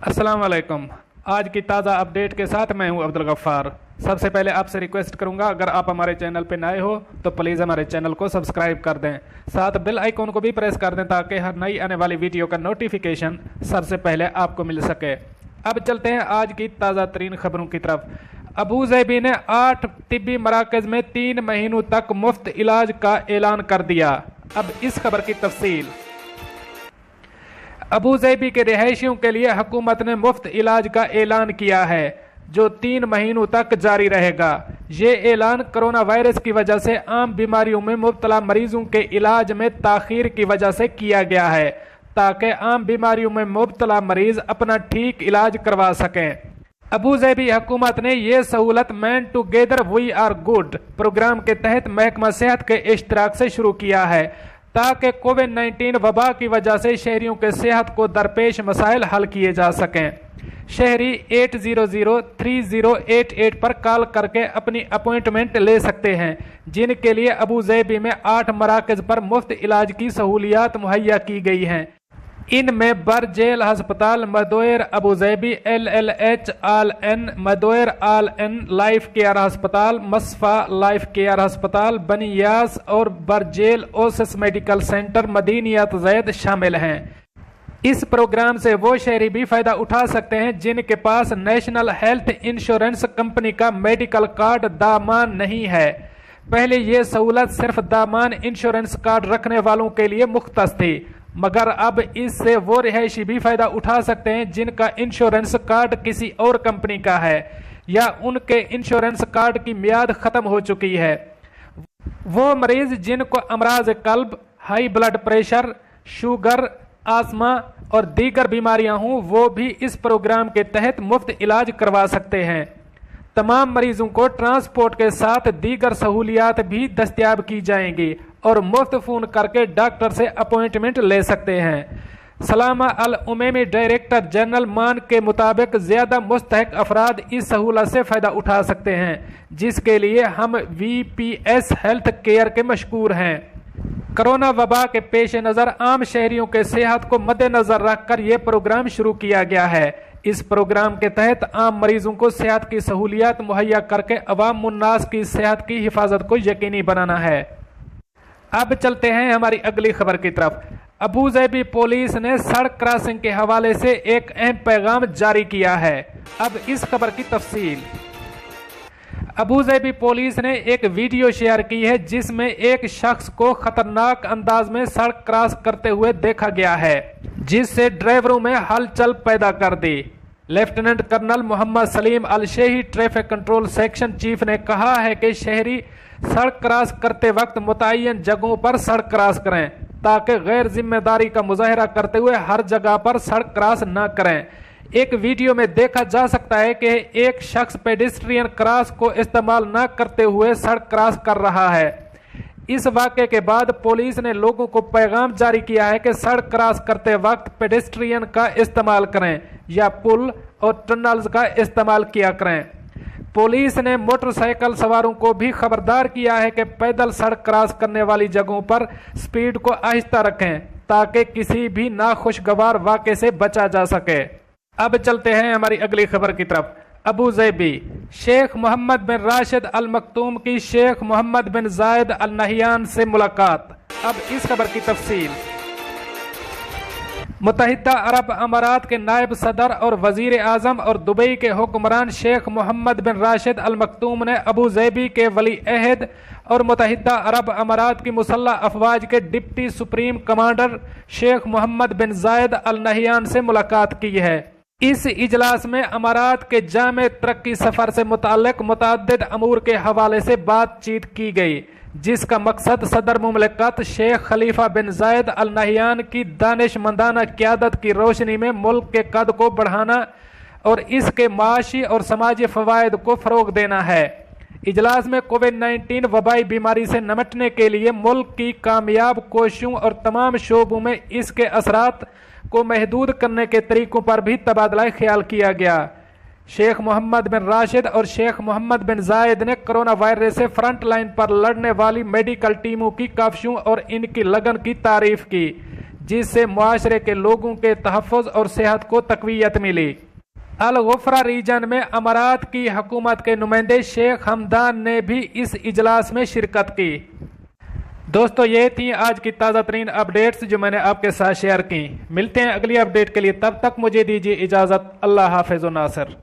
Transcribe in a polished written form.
अस्सलाम वालेकुम। आज की ताज़ा अपडेट के साथ मैं हूं अब्दुल गफ्फार। सबसे पहले आपसे रिक्वेस्ट करूंगा, अगर आप हमारे चैनल पर नए हो तो प्लीज़ हमारे चैनल को सब्सक्राइब कर दें, साथ बेल आइकॉन को भी प्रेस कर दें ताकि हर नई आने वाली वीडियो का नोटिफिकेशन सबसे पहले आपको मिल सके। अब चलते हैं आज की ताज़ा तरीन खबरों की तरफ। अबू ज़ैबी ने 8 तिब्बी मराकज़ में 3 महीनों तक मुफ्त इलाज का ऐलान कर दिया। अब इस खबर की तफसील। अबू ज़ैबी के रिहायशियों के लिए हुकूमत ने मुफ्त इलाज का ऐलान किया है जो 3 महीनों तक जारी रहेगा। ये ऐलान कोरोना वायरस की वजह से आम बीमारियों में मुब्तला मरीजों के इलाज में ताखीर की वजह से किया गया है ताकि आम बीमारियों में मुब्तला मरीज अपना ठीक इलाज करवा सकें। अबू ज़ैबी हुकूमत ने यह सहूलत man together we are good program के तहत महकमा सेहत के इश्तराक से शुरू किया है ताकि कोविड-19 वबा की वजह से शहरियों के सेहत को दरपेश मसाइल हल किए जा सकें। शहरी 800-3088 पर कॉल करके अपनी अपॉइंटमेंट ले सकते हैं, जिनके लिए अबू ज़ैबी में 8 मराकज़ पर मुफ्त इलाज की सहूलियात मुहैया की गई हैं। इनमें बरजेल हस्पताल, मदोयर अबू ज़ैबी, LLH आल एन, मदोयर आल एन लाइफ केयर हस्पताल, मसफा लाइफ केयर हस्पताल, बनियास और बरजेल ओसिस मेडिकल सेंटर मदीनियत ज़ैद शामिल हैं। इस प्रोग्राम से वो शहरी भी फायदा उठा सकते हैं जिनके पास नेशनल हेल्थ इंश्योरेंस कंपनी का मेडिकल कार्ड दामान नहीं है। पहले ये सहूलत सिर्फ दामान इंश्योरेंस कार्ड रखने वालों के लिए मुख्तस थी, मगर अब इससे वो रिहायशी भी फायदा उठा सकते हैं जिनका इंश्योरेंस कार्ड किसी और कंपनी का है या उनके इंश्योरेंस कार्ड की मियाद खत्म हो चुकी है। वो मरीज जिनको अमराज कल्ब, हाई ब्लड प्रेशर, शुगर, आस्मा और दीगर बीमारियां हों, वो भी इस प्रोग्राम के तहत मुफ्त इलाज करवा सकते हैं। तमाम मरीजों को ट्रांसपोर्ट के साथ दीगर सहूलियात भी दस्तयाब की जाएंगी और मुफ्त फ़ोन करके डॉक्टर से अपॉइंटमेंट ले सकते हैं। सलामा अल उमैमी डायरेक्टर जनरल मान के मुताबिक ज़्यादा मुस्तहक अफराद इस सहूलत से फ़ायदा उठा सकते हैं, जिसके लिए हम VPS हेल्थ केयर के मशकूर हैं। कोरोना वबा के पेश नज़र आम शहरियों के सेहत को मद्देनज़र रखकर यह प्रोग्राम शुरू किया गया है। इस प्रोग्राम के तहत आम मरीजों को सेहत की सहूलियात मुहैया करके अवाम मुन्नास की सेहत की हिफाजत को यकीनी बनाना है। अब चलते हैं हमारी अगली खबर की तरफ। अबू ज़ैबी पुलिस ने सड़क क्रॉसिंग के हवाले से एक अहम पैगाम जारी किया है। अब इस खबर की तफसील। अबू ज़ैबी पुलिस ने एक वीडियो शेयर की है जिसमें एक शख्स को खतरनाक अंदाज में सड़क क्रॉस करते हुए देखा गया है, जिससे ड्राइवरों में हलचल पैदा कर दी। लेफ्टिनेंट कर्नल मोहम्मद सलीम अल शेही ट्रैफिक कंट्रोल सेक्शन चीफ ने कहा है कि शहरी सड़क क्रॉस करते वक्त मुतय्यन जगहों पर सड़क क्रॉस करें ताकि गैर जिम्मेदारी का मुजाहरा करते हुए हर जगह पर सड़क क्रॉस न करें। एक वीडियो में देखा जा सकता है कि एक शख्स पेडेस्ट्रियन क्रॉस को इस्तेमाल न करते हुए सड़क क्रॉस कर रहा है। इस वाक़े के बाद पुलिस ने लोगों को पैगाम जारी किया है कि सड़क क्रॉस करते वक्त पेडेस्ट्रियन का इस्तेमाल करें या पुल और टनल्स का इस्तेमाल किया करें। पुलिस ने मोटरसाइकिल सवारों को भी खबरदार किया है कि पैदल सड़क क्रॉस करने वाली जगहों पर स्पीड को आहिस्ता रखें ताकि किसी भी नाखुशगवार वाक़े से बचा जा सके। अब चलते हैं हमारी अगली खबर की तरफ। अबू ज़ैबी शेख मोहम्मद बिन राशिद अल मखतूम की Sheikh Mohammed bin Zayed Al Nahyan से मुलाकात। अब इस खबर की तफसील। मुत्तहिदा अरब अमारात के नायब सदर और वजीर आजम और दुबई के हुक्मरान शेख मोहम्मद बिन राशिद अल मखतूम ने अबू ज़ैबी के वली अहद और मुत्तहिदा अरब अमारात की मुसल्लह अफवाज के deputy supreme commander Sheikh Mohammed bin Zayed Al Nahyan से मुलाकात की है। इस इजलास में अमारात के जामे तरक्की सफर से मुताल्लिक मुतअद्दिद अमूर के हवाले से बातचीत की गई, जिसका मकसद सदर मुमलिकत शेख खलीफा बिन जायद अल नहियान की दानिशमंदाना क़यादत की रोशनी में मुल्क के कद को बढ़ाना और इसके माशी और समाजी फ़वाइद को फ़रोग़ देना है। इजलास में कोविड-19 वबाई बीमारी से निपटने के लिए मुल्क की कामयाब कोशिशों और तमाम शोबों में इसके असरात को महदूद करने के तरीकों पर भी तबादला ख्याल किया गया। शेख मोहम्मद बिन राशिद और शेख मोहम्मद बिन जायद ने कोरोना वायरस से फ्रंट लाइन पर लड़ने वाली मेडिकल टीमों की काविशों और इनकी लगन की तारीफ की, जिससे मुआशरे के लोगों के तहफ़्फ़ुज़ और सेहत को तक़वियत मिली। अल-गुफ़रा रीजन में अमारात की हुकूमत के नुमाइंदे शेख हमदान ने भी इस इजलास में शिरकत की। दोस्तों, ये थी आज की ताज़ा तरीन अपडेट्स जो मैंने आपके साथ शेयर की। मिलते हैं अगली अपडेट के लिए, तब तक मुझे दीजिए इजाज़त। अल्लाह हाफ़िज़ व नासिर।